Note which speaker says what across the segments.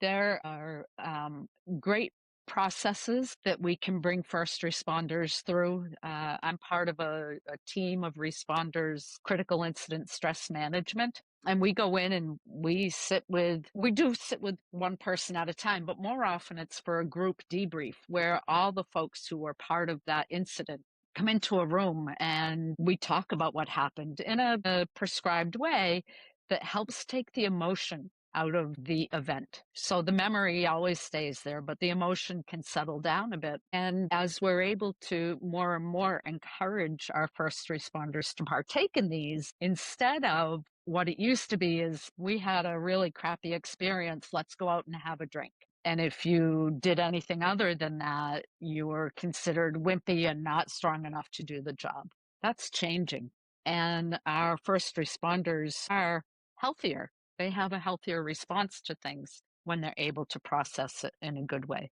Speaker 1: There are great processes that we can bring first responders through. I'm part of a team of responders, critical incident stress management. And we go in and we do sit with one person at a time, but more often it's for a group debrief where all the folks who were part of that incident come into a room and we talk about what happened in a prescribed way that helps take the emotion out of the event. So the memory always stays there, but the emotion can settle down a bit. And as we're able to more and more encourage our first responders to partake in these, instead of what it used to be is we had a really crappy experience, let's go out and have a drink. And if you did anything other than that, you were considered wimpy and not strong enough to do the job. That's changing. And our first responders are healthier. They have a healthier response to things when they're able to process it in a good way.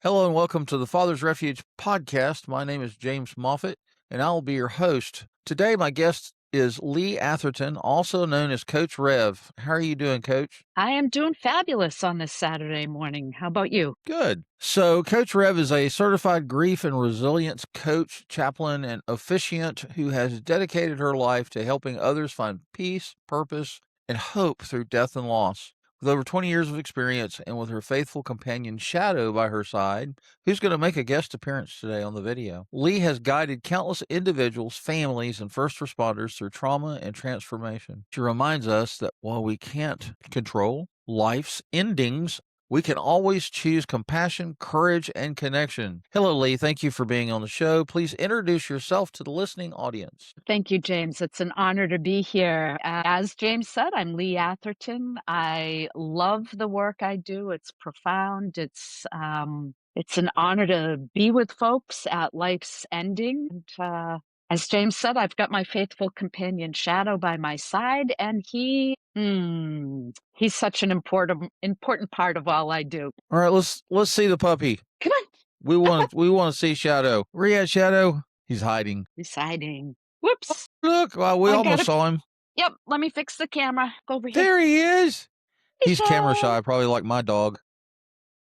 Speaker 2: Hello and welcome to the Father's Refuge podcast. My name is James Moffett, and I will be your host. Today, my guest is Lee Atherton, also known as Coach Rev. How are you doing, Coach?
Speaker 1: I am doing fabulous on this Saturday morning. How about you?
Speaker 2: Good. So, Coach Rev is a certified grief and resilience coach, chaplain, and officiant who has dedicated her life to helping others find peace, purpose, and hope through death and loss. With over 20 years of experience and with her faithful companion Shadow by her side, who's going to make a guest appearance today on the video, Lee has guided countless individuals, families, and first responders through trauma and transformation. She reminds us that while we can't control life's endings, we can always choose compassion, courage, and connection. Hello, Lee. Thank you for being on the show. Please introduce yourself to the listening audience.
Speaker 1: Thank you, James. It's an honor to be here. As James said, I'm Lee Atherton. I love the work I do. It's profound. It's an honor to be with folks at life's ending. And, as James said, I've got my faithful companion Shadow by my side, and he's such an important part of all I do.
Speaker 2: All right, let's see the puppy.
Speaker 1: Come on.
Speaker 2: We want to see Shadow. Where you at, Shadow? He's hiding.
Speaker 1: He's hiding. Whoops.
Speaker 2: Look, well, we
Speaker 1: I
Speaker 2: almost
Speaker 1: gotta-
Speaker 2: saw him.
Speaker 1: Yep, let me fix the camera. Go over here.
Speaker 2: There he is. He's camera
Speaker 1: Shadow.
Speaker 2: shy, probably like my dog.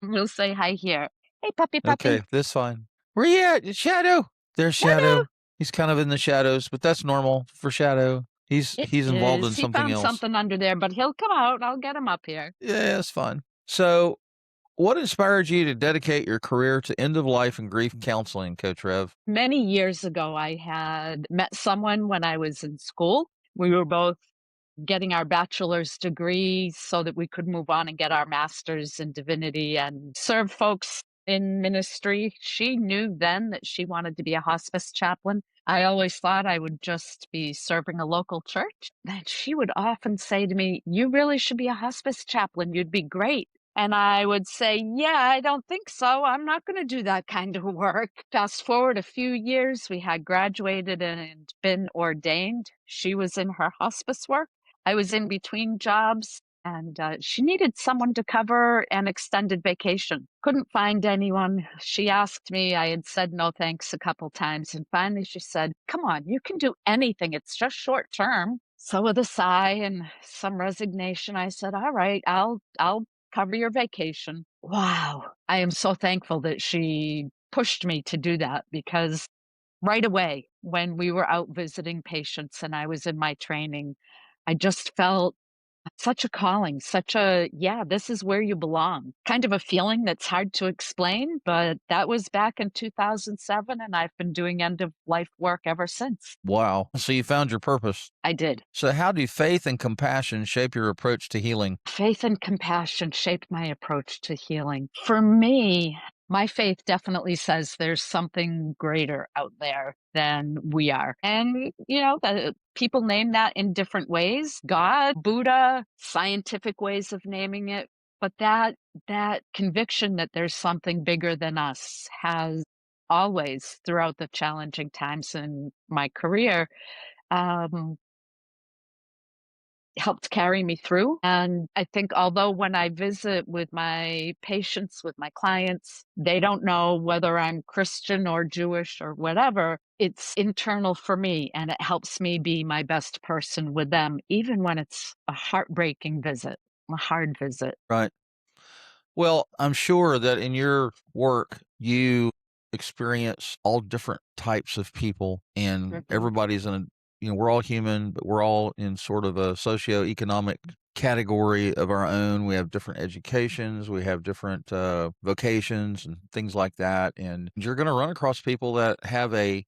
Speaker 1: We'll say hi here. Hey, puppy.
Speaker 2: Okay, this fine. Where you at, Shadow? There's Shadow. He's kind of in the shadows, but that's normal for Shadow. He's involved in
Speaker 1: He
Speaker 2: something
Speaker 1: found
Speaker 2: else.
Speaker 1: something under there, but he'll come out. I'll get him up here.
Speaker 2: Yeah, it's fine. So, what inspired you to dedicate your career to end-of-life and grief counseling, Coach Rev?
Speaker 1: Many years ago, I had met someone when I was in school. We were both getting our bachelor's degree so that we could move on and get our master's in divinity and serve folks in ministry. She knew then that she wanted to be a hospice chaplain. I always thought I would just be serving a local church. And she would often say to me, "You really should be a hospice chaplain. You'd be great." And I would say, "Yeah, I don't think so. I'm not going to do that kind of work." Fast forward a few years, we had graduated and been ordained. She was in her hospice work. I was in between jobs, and she needed someone to cover an extended vacation. Couldn't find anyone. She asked me. I had said no thanks a couple times, and finally she said, "Come on, you can do anything. It's just short term." So with a sigh and some resignation, I said, "All right, I'll cover your vacation." Wow. I am so thankful that she pushed me to do that, because right away when we were out visiting patients and I was in my training, I just felt Such a calling, such a, yeah, this is where you belong. Kind of a feeling that's hard to explain, but that was back in 2007, and I've been doing end of life work ever since.
Speaker 2: Wow. So you found your purpose.
Speaker 1: I did.
Speaker 2: So how do faith and compassion shape your approach to healing?
Speaker 1: Faith and compassion shaped my approach to healing. For me, my faith definitely says there's something greater out there than we are. And, the people name that in different ways, God, Buddha, scientific ways of naming it. But that conviction that there's something bigger than us has always, throughout the challenging times in my career, um, helped carry me through. And I think although when I visit with my patients, with my clients, they don't know whether I'm Christian or Jewish or whatever, it's internal for me and it helps me be my best person with them, even when it's a heartbreaking visit, a hard visit.
Speaker 2: Right. Well, I'm sure that in your work, you experience all different types of people, and
Speaker 1: Mhm.
Speaker 2: everybody's in a, we're all human, but we're all in sort of a socioeconomic category of our own. We have different educations, we have different vocations and things like that. And you're going to run across people that have a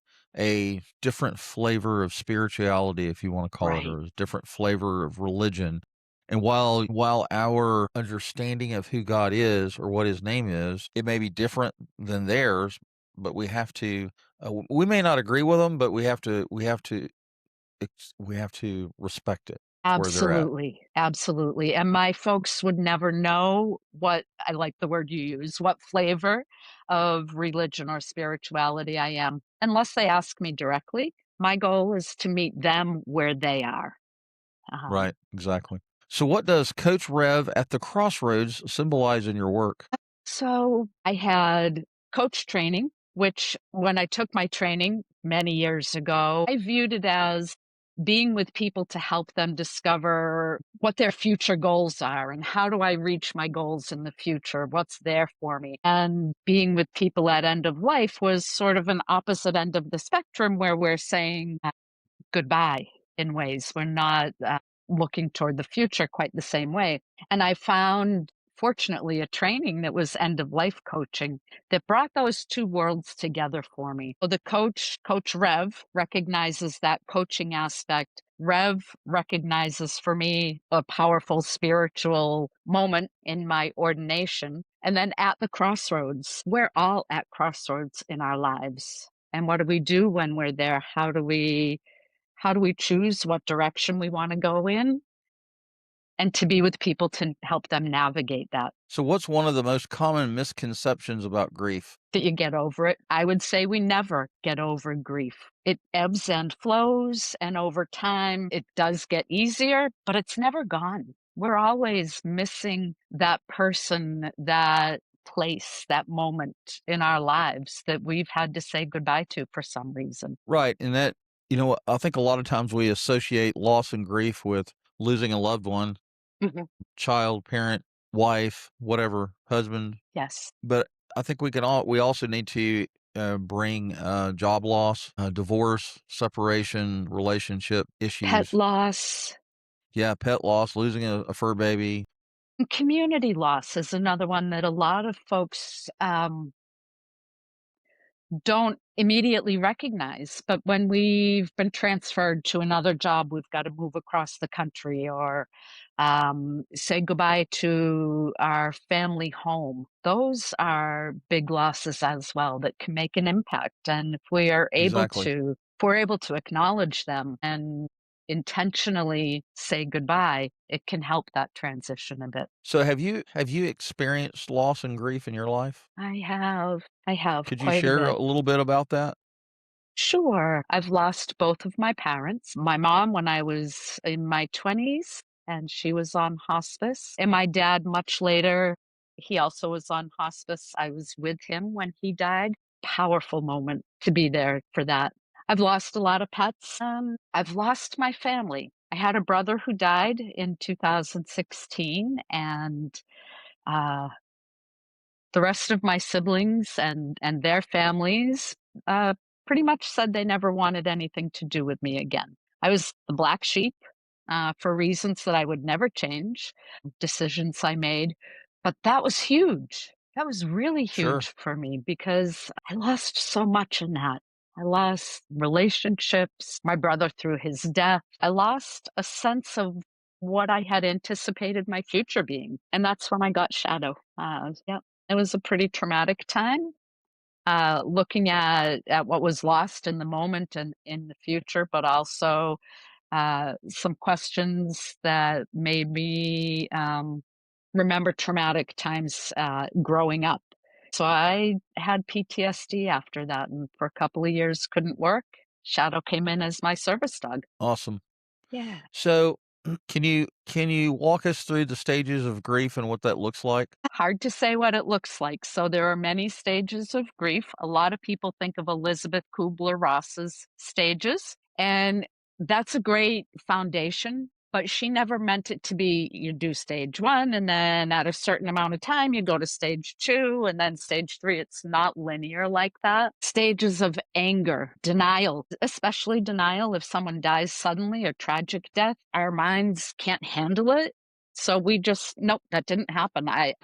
Speaker 2: different flavor of spirituality, if you want to call it,
Speaker 1: Right.
Speaker 2: or a different flavor of religion. And while our understanding of who God is or what his name is, it may be different than theirs, but we have to we may not agree with them, but we have to respect it where they're at.
Speaker 1: Absolutely, absolutely, and my folks would never know what, I like the word you use, what flavor of religion or spirituality I am, unless they ask me directly. My goal is to meet them where they are. Um,
Speaker 2: Right, exactly. So what does Coach Rev at the Crossroads symbolize in your work?
Speaker 1: So I had coach training, which when I took my training many years ago, I viewed it as being with people to help them discover what their future goals are and how do I reach my goals in the future? What's there for me? And being with people at end of life was sort of an opposite end of the spectrum where we're saying goodbye in ways. We're not looking toward the future quite the same way. And I found, fortunately, a training that was end of life coaching that brought those two worlds together for me. So the Coach Rev, recognizes that coaching aspect. Rev recognizes for me a powerful spiritual moment in my ordination. And then at the crossroads, we're all at crossroads in our lives. And what do we do when we're there? How do we choose what direction we wanna go in? And to be with people to help them navigate that,
Speaker 2: So what's one of the most common misconceptions about grief?
Speaker 1: that you get over it. I would say we never get over grief. It ebbs and flows, and over time, it does get easier, but it's never gone. We're always missing that person, that place, that moment in our lives that we've had to say goodbye to for some reason.
Speaker 2: Right, and that I think a lot of times we associate loss and grief with losing a loved one,
Speaker 1: Mhm.
Speaker 2: child, parent, wife, whatever, husband.
Speaker 1: Yes.
Speaker 2: But I think we also need to bring job loss, divorce, separation, relationship
Speaker 1: Pet
Speaker 2: issues.
Speaker 1: loss.
Speaker 2: Yeah, pet loss, losing a fur baby.
Speaker 1: Community loss is another one that a lot of folks don't immediately recognize. But when we've been transferred to another job, we've got to move across the country or say goodbye to our family home. Those are big losses as well that can make an impact. And
Speaker 2: Exactly.
Speaker 1: if we're able to acknowledge them and intentionally say goodbye, it can help that transition a bit.
Speaker 2: So have you experienced loss and grief in your life?
Speaker 1: I have
Speaker 2: Could you
Speaker 1: quite a
Speaker 2: share
Speaker 1: bit.
Speaker 2: a little bit about that?
Speaker 1: Sure. I've lost both of my parents. My mom when I was in my 20s, and she was on hospice, and my dad much later, he also was on hospice. I was with him when he died. Powerful moment to be there for that. I've lost a lot of pets. I've lost my family. I had a brother who died in 2016, and uh, the rest of my siblings and their families, uh, pretty much said they never wanted anything to do with me again. I was the black sheep. for reasons that I would never change, decisions I made. But that was huge. That was really
Speaker 2: Sure.
Speaker 1: huge for me because I lost so much in that. I lost relationships, my brother through his death. I lost a sense of what I had anticipated my future being. And that's when I got shadow. Yeah, it was a pretty traumatic time. Looking at what was lost in the moment and in the future, but also some questions that made me remember traumatic times growing up. So I had PTSD after that, and for a couple of years couldn't work. Shadow came in as my service dog.
Speaker 2: Awesome.
Speaker 1: Yeah.
Speaker 2: So, can you walk us through the stages of grief and what that looks like?
Speaker 1: Hard to say what it looks like. So there are many stages of grief. A lot of people think of Elizabeth Kubler-Ross's stages, and that's a great foundation, but she never meant it to be you do stage 1 and then at a certain amount of time you go to stage 2 and then stage 3. It's not linear like that. Stages of anger, denial, especially denial if someone dies suddenly, a tragic death, our minds can't handle it, so we just, nope, that didn't happen. I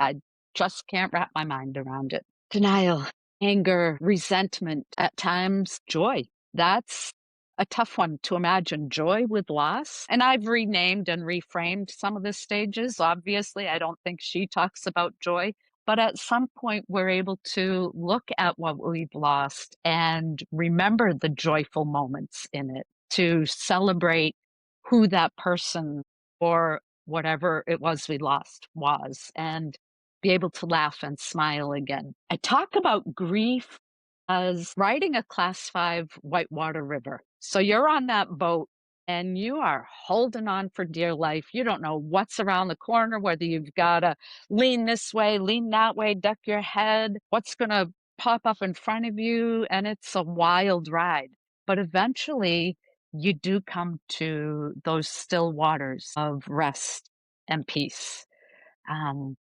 Speaker 1: just can't wrap my mind around it. Denial, anger, resentment, at times joy. That's a tough one to imagine. Joy with loss. And I've renamed and reframed some of the stages. Obviously, I don't think she talks about joy, but at some point, we're able to look at what we've lost and remember the joyful moments in it, to celebrate who that person or whatever it was we lost was, and be able to laugh and smile again. I talk about grief as riding a class 5 whitewater river. So you're on that boat and you are holding on for dear life. You don't know what's around the corner, whether you've got to lean this way, lean that way, duck your head, what's going to pop up in front of you. And it's a wild ride. But eventually, you do come to those still waters of rest and peace.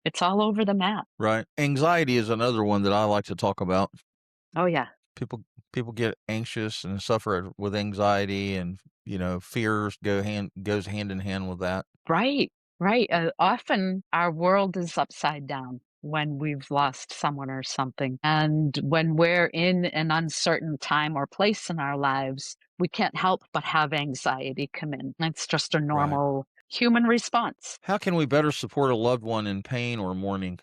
Speaker 1: It's all over the map.
Speaker 2: Right. Anxiety is another one that I like to talk about.
Speaker 1: Oh, yeah.
Speaker 2: People get anxious and suffer with anxiety, and fears goes hand in hand with that.
Speaker 1: Right, right. Often our world is upside down when we've lost someone or something. And when we're in an uncertain time or place in our lives, we can't help but have anxiety come in. It's just a
Speaker 2: Right.
Speaker 1: normal human response.
Speaker 2: How can we better support a loved one in pain or mourning?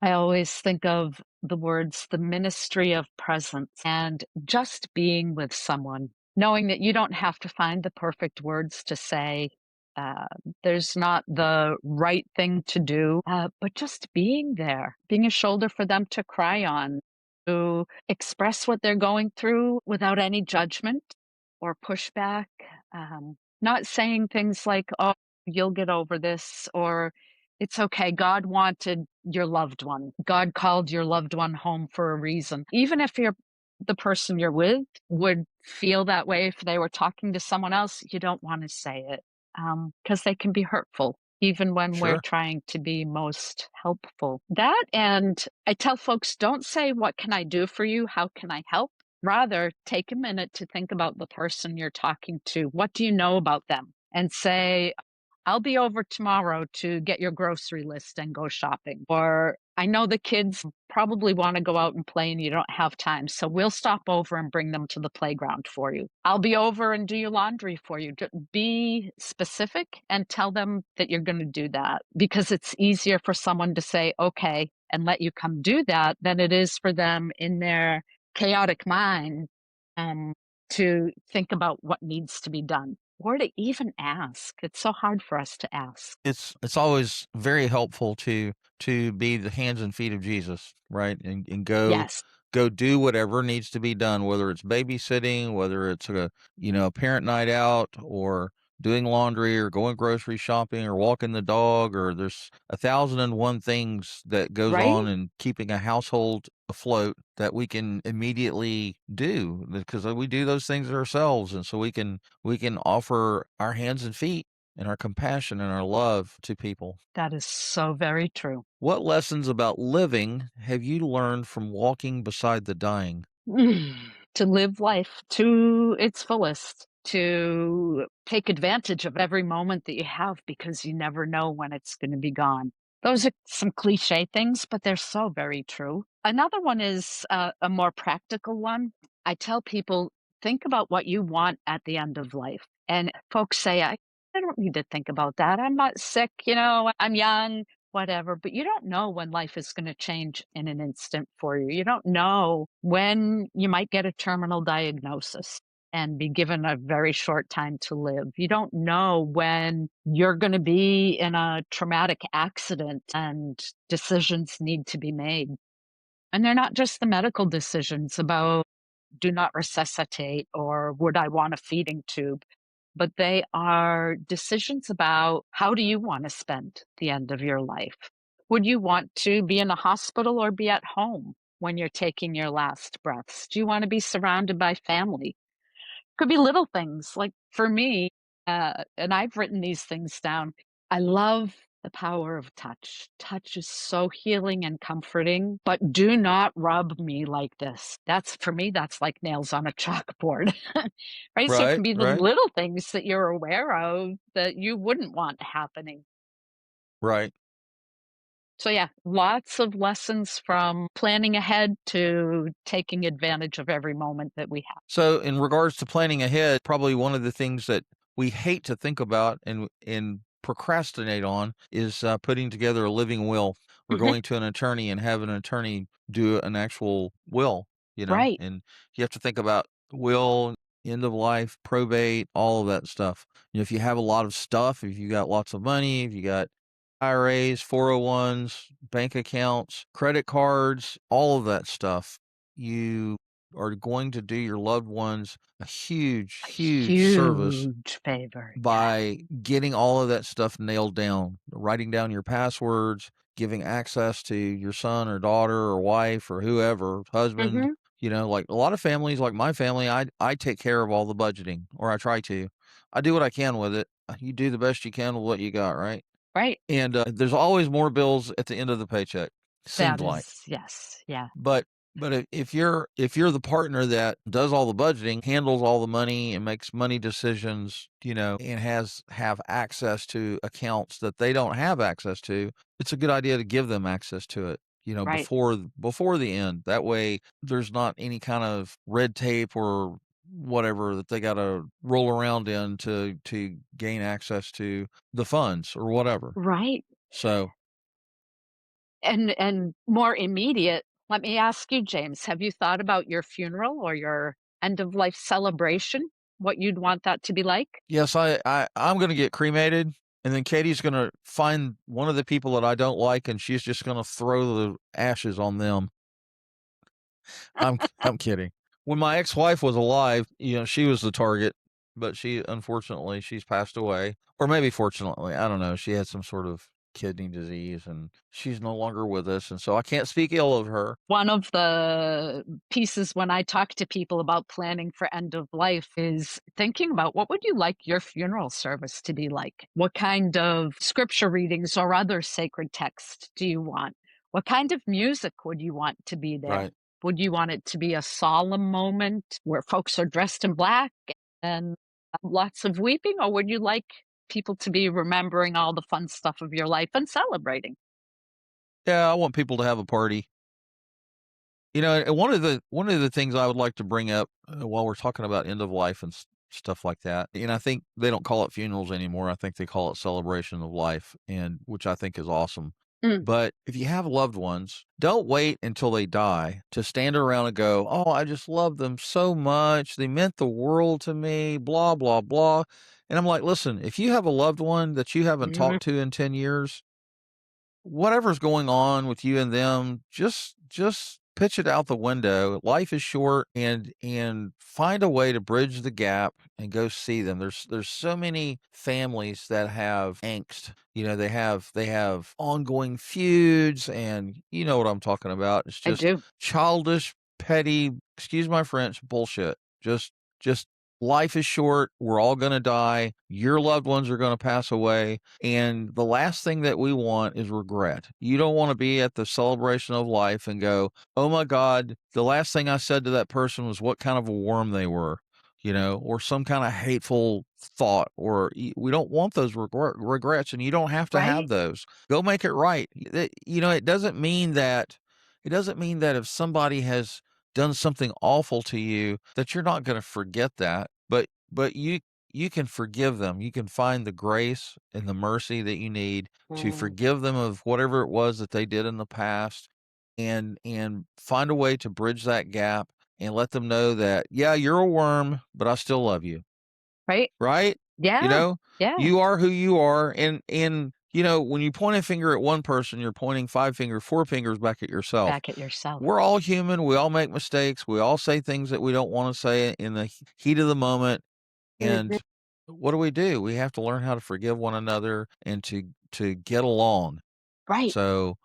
Speaker 1: I always think of the words, the ministry of presence, and just being with someone, knowing that you don't have to find the perfect words to say. Uh, there's not the right thing to do, but just being there, being a shoulder for them to cry on, to express what they're going through without any judgment or pushback. Not saying things like, oh, you'll get over this, or it's okay. God wanted your loved one. God called your loved one home for a reason. Even if the person you're with would feel that way if they were talking to someone else, you don't want to say it because they can be hurtful, even when we're
Speaker 2: Sure.
Speaker 1: trying to be most helpful. That, and I tell folks, don't say, what can I do for you? How can I help? Rather, take a minute to think about the person you're talking to. What do you know about them? And say, I'll be over tomorrow to get your grocery list and go shopping. Or I know the kids probably want to go out and play and you don't have time. So we'll stop over and bring them to the playground for you. I'll be over and do your laundry for you. Be specific and tell them that you're going to do that, because it's easier for someone to say, okay, and let you come do that than it is for them in their chaotic mind um, to think about what needs to be done. Or to even ask. It's so hard for us to ask.
Speaker 2: It's always very helpful to be the hands and feet of Jesus, right? And
Speaker 1: Yes,
Speaker 2: go do whatever needs to be done, whether it's babysitting, whether it's a parent night out, or doing laundry, or going grocery shopping, or walking the dog, or there's 1,001 things that goes on
Speaker 1: right?
Speaker 2: in keeping a household afloat that we can immediately do, because we do those things ourselves, and so we can offer our hands and feet and our compassion and our love to people.
Speaker 1: That is so very true.
Speaker 2: What lessons about living have you learned from walking beside the dying?
Speaker 1: To live life to its fullest, to take advantage of every moment that you have because you never know when it's going to be gone. Those are some cliche things, but they're so very true. Another one is a more practical one. I tell people, think about what you want at the end of life. And folks say, I don't need to think about that. I'm not sick, I'm young, whatever. But you don't know when life is going to change in an instant for you. You don't know when you might get a terminal diagnosis and be given a very short time to live. You don't know when you're going to be in a traumatic accident and decisions need to be made. And they're not just the medical decisions about do not resuscitate or would I want a feeding tube, but they are decisions about how do you want to spend the end of your life? Would you want to be in a hospital or be at home when you're taking your last breaths? Do you want to be surrounded by family? Could be little things, like, for me, and I've written these things down, I love the power of touch. Touch is so healing and comforting, but do not rub me like this. That's for me, that's like nails on a chalkboard, right? So it can
Speaker 2: Right,
Speaker 1: be the
Speaker 2: right,
Speaker 1: little things that you're aware of that you wouldn't want happening.
Speaker 2: right.
Speaker 1: So, yeah, lots of lessons from planning ahead to taking advantage of every moment that we have.
Speaker 2: So, in regards to planning ahead, probably one of the things that we hate to think about and procrastinate on is putting together a living will, or
Speaker 1: Mhm.
Speaker 2: going to an attorney and have an attorney do an actual will.
Speaker 1: Right,
Speaker 2: And you have to think about will, end of life, probate, all of that stuff. If you have a lot of stuff, if you got lots of money, if you got IRAs, 401s, bank accounts, credit cards, all of that stuff, you are going to do your loved ones a huge,
Speaker 1: a
Speaker 2: huge service
Speaker 1: huge favor, yeah.
Speaker 2: by getting all of that stuff nailed down, writing down your passwords, giving access to your son or daughter or wife or whoever, husband.
Speaker 1: Mhm.
Speaker 2: Like a lot of families, like my family, I take care of all the budgeting, or I try to. I do what I can with it. You do the best you can with what you got, right?
Speaker 1: Right.
Speaker 2: And there's always more bills at the end of the paycheck, seems
Speaker 1: That
Speaker 2: like.
Speaker 1: is yes, yeah.
Speaker 2: But if you're the partner that does all the budgeting, handles all the money and makes money decisions, and have access to accounts that they don't have access to, it's a good idea to give them access to it,
Speaker 1: Right.
Speaker 2: before the end. That way there's not any kind of red tape or whatever that they got to roll around in to gain access to the funds or whatever.
Speaker 1: Right.
Speaker 2: So,
Speaker 1: And more immediate, let me ask you, James, have you thought about your funeral or your end of life celebration? What you'd want that to be like?
Speaker 2: yes, I'm gonna get cremated, and then Katie's gonna find one of the people that I don't like, and she's just gonna throw the ashes on them. I'm kidding. When my ex-wife was alive, she was the target, but unfortunately she's passed away, or maybe fortunately, I don't know. She had some sort of kidney disease, and she's no longer with us, and so I can't speak ill of her.
Speaker 1: One of the pieces when I talk to people about planning for end of life is thinking about what would you like your funeral service to be like? What kind of scripture readings or other sacred text do you want? What kind of music would you want to be there?
Speaker 2: Right.
Speaker 1: Would you want it to be a solemn moment where folks are dressed in black and lots of weeping? Or would you like people to be remembering all the fun stuff of your life and celebrating?
Speaker 2: Yeah, I want people to have a party. And one of the things I would like to bring up while we're talking about end of life and stuff like that, and I think they don't call it funerals anymore. I think they call it celebration of life, and which I think is awesome.
Speaker 1: Mm,
Speaker 2: But if you have loved ones, don't wait until they die to stand around and go, "Oh, I just love them so much. They meant the world to me." Blah blah blah. And I'm like, listen, if you have a loved one that you haven't
Speaker 1: mhm.
Speaker 2: talked to in 10 years, whatever's going on with you and them, just pitch it out the window. Life is short, and find a way to bridge the gap and go see them. There's so many families that have angst. They have ongoing feuds, and you know what I'm talking about. It's
Speaker 1: I
Speaker 2: just
Speaker 1: do.
Speaker 2: childish, petty, excuse my French, bullshit. Just life is short. We're all going to die. Your loved ones are going to pass away. And the last thing that we want is regret. You don't want to be at the celebration of life and go, "Oh my God, the last thing I said to that person was what kind of a worm they were." or some kind of hateful thought, or we don't want those regrets, and you don't have to have
Speaker 1: Right?
Speaker 2: those. Go make it right. It doesn't mean that if somebody has done something awful to you that you're not going to forget that, but you can forgive them. You can find the grace and the mercy that you need to
Speaker 1: Mm.
Speaker 2: forgive them of whatever it was that they did in the past, and find a way to bridge that gap and let them know that, yeah, you're a worm, but I still love you.
Speaker 1: Right?
Speaker 2: Right? You
Speaker 1: Yeah.
Speaker 2: know,
Speaker 1: Yeah.
Speaker 2: you are who you are. And when you point a finger at one person, you're pointing four fingers back at yourself.
Speaker 1: Back at yourself.
Speaker 2: We're all human. We all make mistakes. We all say things that we don't want to say in the heat of the moment.
Speaker 1: Mhm.
Speaker 2: And what do? We have to learn how to forgive one another and to get along.
Speaker 1: Right.
Speaker 2: So,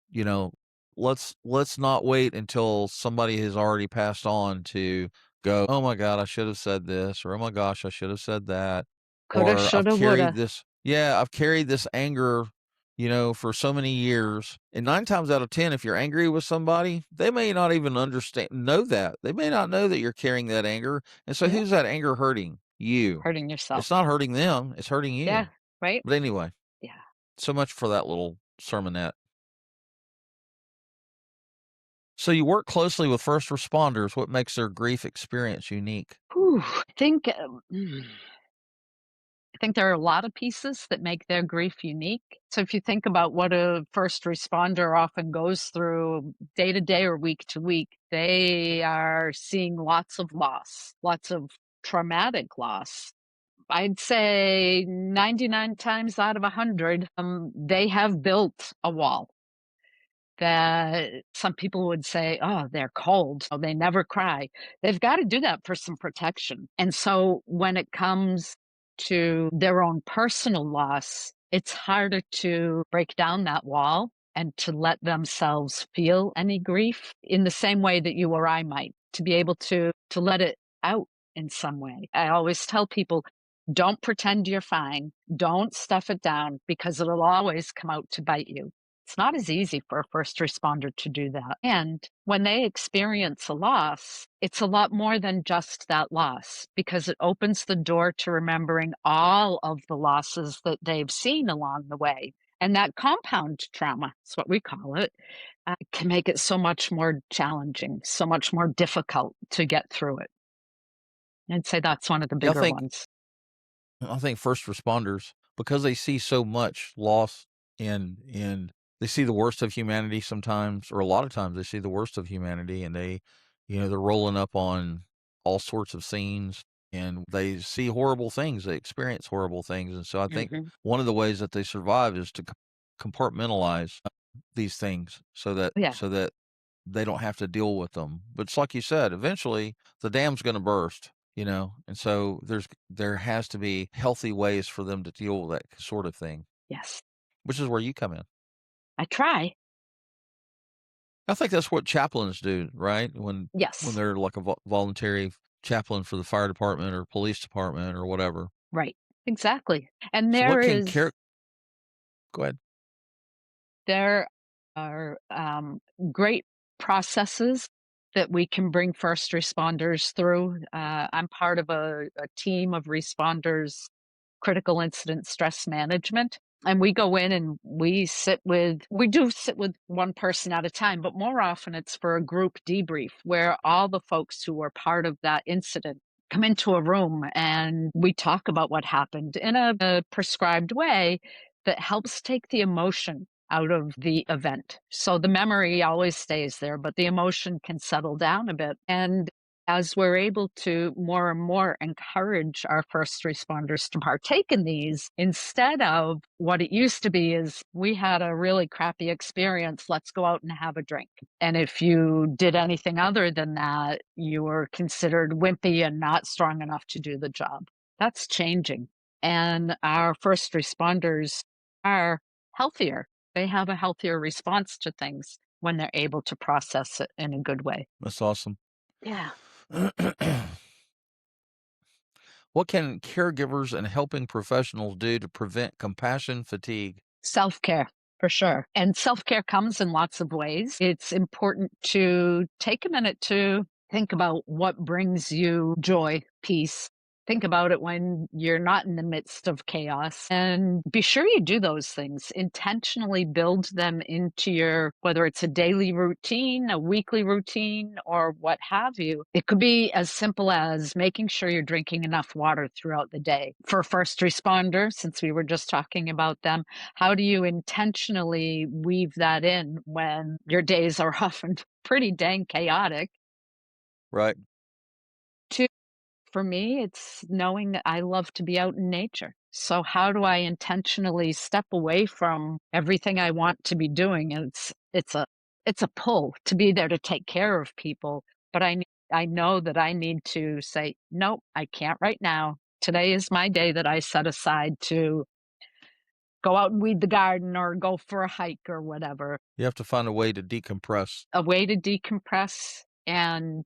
Speaker 2: you know, let's not wait until somebody has already passed on to go, "Oh my god, I should have said this," or "Oh my gosh, I should have said that."
Speaker 1: Coulda,
Speaker 2: Or
Speaker 1: shoulda, woulda.
Speaker 2: I've carried this anger, for so many years. And 9 times out of 10, if you're angry with somebody, they may not even know that. They may not know that you're carrying that anger. And so
Speaker 1: Yeah.
Speaker 2: who's that anger hurting? You.
Speaker 1: Hurting
Speaker 2: It's
Speaker 1: yourself.
Speaker 2: not hurting them, it's hurting
Speaker 1: Yeah.
Speaker 2: you.
Speaker 1: Right?
Speaker 2: But anyway,
Speaker 1: Yeah.
Speaker 2: so much for that little sermonette. So you work closely with first responders. What makes their grief experience unique?
Speaker 1: Whew. I think there are a lot of pieces that make their grief unique. So if you think about what a first responder often goes through day to day or week to week, they are seeing lots of loss, lots of traumatic loss. I'd say 99 times out of 100, they have built a wall that some people would say, "Oh, they're cold. Oh, they never cry." They've got to do that for some protection. And so when it comes to their own personal loss, it's harder to break down that wall and to let themselves feel any grief in the same way that you or I might, to be able to let it out in some way. I always tell people, don't pretend you're fine. Don't stuff it down because it'll always come out to bite you. It's not as easy for a first responder to do that. And when they experience a loss, it's a lot more than just that loss because it opens the door to remembering all of the losses that they've seen along the way. And that compound trauma, that's what we call it, can make it so much more challenging, so much more difficult to get through it. I'd say that's one of the
Speaker 2: Yeah, I
Speaker 1: bigger
Speaker 2: think
Speaker 1: ones.
Speaker 2: I think first responders, because they see so much loss, and they see the worst of humanity sometimes, or a lot of times they see the worst of humanity, and they're rolling up on all sorts of scenes, and they see horrible things, they experience horrible things. And so I think
Speaker 1: Hmm.
Speaker 2: one of the ways that they survive is to compartmentalize these things
Speaker 1: Yeah.
Speaker 2: so that they don't have to deal with them. But it's like you said, eventually the dam's going to burst, and so there has to be healthy ways for them to deal with that sort of thing,
Speaker 1: Yes.
Speaker 2: which is where you come in.
Speaker 1: I try.
Speaker 2: I think that's what chaplains do, right? When
Speaker 1: Yes.
Speaker 2: they're like a voluntary chaplain for the fire department or police department or whatever.
Speaker 1: Right. Exactly. And
Speaker 2: So what can care? Go ahead.
Speaker 1: there are great processes that we can bring first responders through. I'm part of a team of responders, critical incident stress management. And we go in and we do sit with one person at a time, but more often it's for a group debrief where all the folks who were part of that incident come into a room and we talk about what happened in a prescribed way that helps take the emotion out of the event. So the memory always stays there, but the emotion can settle down a bit. And as we're able to more and more encourage our first responders to partake in these, instead of what it used to be is we had a really crappy experience, let's go out and have a drink. And if you did anything other than that, you were considered wimpy and not strong enough to do the job. That's changing. And our first responders are healthier. They have a healthier response to things when they're able to process it in a good way.
Speaker 2: That's awesome.
Speaker 1: Yeah.
Speaker 2: What can caregivers and helping professionals do to prevent compassion fatigue?
Speaker 1: Self-care, for sure. And self-care comes in lots of ways. It's important to take a minute to Think about what brings you joy, peace. Think about it when you're not in the midst of chaos, and be sure you do those things. Intentionally build them into your, whether it's a daily routine, a weekly routine, or what have you. It could be as simple as making sure you're drinking enough water throughout the day. For first responders, since we were just talking about them, how do you intentionally weave that in when your days are often pretty dang chaotic?
Speaker 2: Right.
Speaker 1: Two, for me, it's knowing that I love to be out in nature. So how do I intentionally step away from everything I want to be doing? And it's a pull to be there to take care of people, but I know that I need to say, "Nope, I can't right now. Today is my day that I set aside to go out and weed the garden or go for a hike or whatever."
Speaker 2: You have to find a way to decompress.
Speaker 1: A way to decompress and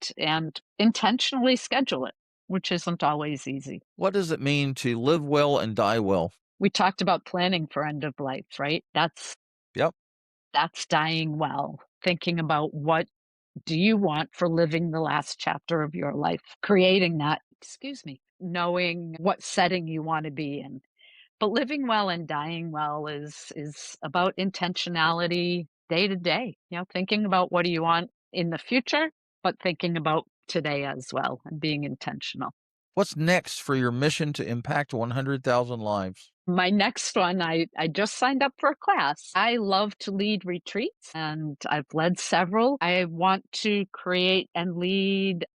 Speaker 1: intentionally schedule it, which isn't always easy.
Speaker 2: What does it mean to live well and die well?
Speaker 1: We talked about planning for end of life, right?
Speaker 2: Yep.
Speaker 1: That's dying well, thinking about what do you want for living the last chapter of your life, creating that, excuse me, knowing what setting you want to be in. But living well and dying well is about intentionality day to day, thinking about what do you want in the future, but thinking about today as well and being intentional.
Speaker 2: What's next for your mission to impact 100,000 lives?
Speaker 1: My next one, I just signed up for a class. I love to lead retreats and I've led several. I want to create and lead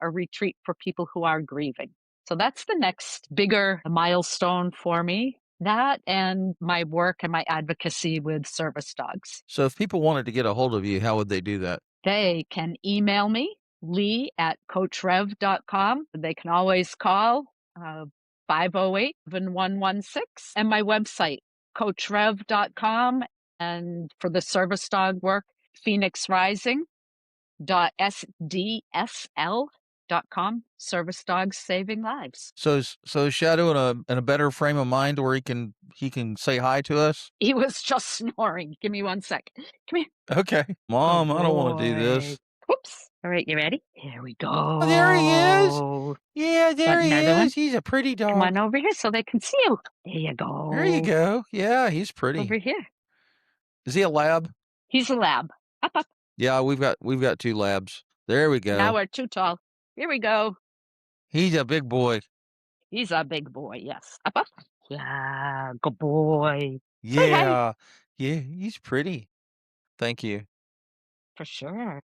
Speaker 1: a retreat for people who are grieving. So that's the next bigger milestone for me. That and my work and my advocacy with service dogs.
Speaker 2: So if people wanted to get a hold of you, how would they do that?
Speaker 1: They can email me, lee@coachrev.com. They can always call 508-7116, and my website, coachrev.com. And for the service dog work, phoenixrising.sdsl.com. Service dogs saving lives.
Speaker 2: So is Shadow in a better frame of mind where he can say hi to us?
Speaker 1: He was just snoring. Give me one sec. Come here.
Speaker 2: Okay.
Speaker 1: Good
Speaker 2: Mom, I don't want to do
Speaker 1: boy.
Speaker 2: this.
Speaker 1: Whoops. All right, you ready? Here we
Speaker 2: Oh, there he is.
Speaker 1: go.
Speaker 2: Yeah, there
Speaker 1: Want
Speaker 2: he
Speaker 1: another one?
Speaker 2: is. He's a pretty
Speaker 1: Come
Speaker 2: dog.
Speaker 1: on over here so they can see you. There you
Speaker 2: There you
Speaker 1: go.
Speaker 2: go. Yeah, he's
Speaker 1: Over
Speaker 2: pretty.
Speaker 1: here.
Speaker 2: Is he a lab?
Speaker 1: He's a lab. Up, up.
Speaker 2: Yeah, we've got two labs. There we
Speaker 1: Now
Speaker 2: go.
Speaker 1: we're too tall. Here we go.
Speaker 2: He's a big boy.
Speaker 1: He's a big boy, yes. Up, up. Yeah, good boy. Say hey.
Speaker 2: Yeah. Yeah, he's pretty. Thank you.
Speaker 1: For sure.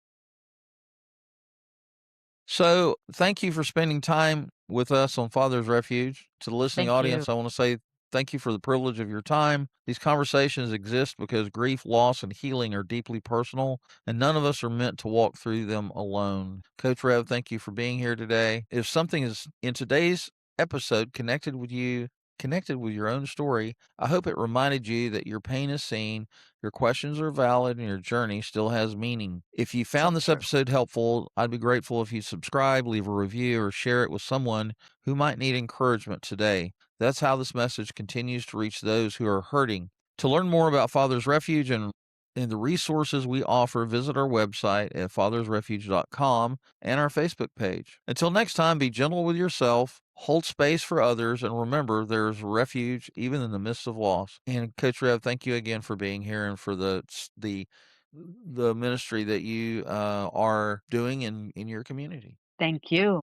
Speaker 2: So, thank you for spending time with us on Father's Refuge. To the listening
Speaker 1: Thank you.
Speaker 2: audience, I want to say thank you for the privilege of your time. These conversations exist because grief, loss, and healing are deeply personal, and none of us are meant to walk through them alone. Coach Rev, thank you for being here today. If something is in today's episode connected with your own story, I hope it reminded you that your pain is seen, your questions are valid, and your journey still has meaning. If you
Speaker 1: So
Speaker 2: found this
Speaker 1: true.
Speaker 2: episode helpful, I'd be grateful if you subscribe, leave a review, or share it with someone who might need encouragement today. That's how this message continues to reach those who are hurting. To learn more about Father's Refuge and the resources we offer, visit our website at fathersrefuge.com and our Facebook page. Until next time, be gentle with yourself, hold space for others, and remember there's refuge even in the midst of loss. And Coach Rev, thank you again for being here and for the ministry that you are doing in your community.
Speaker 1: Thank you.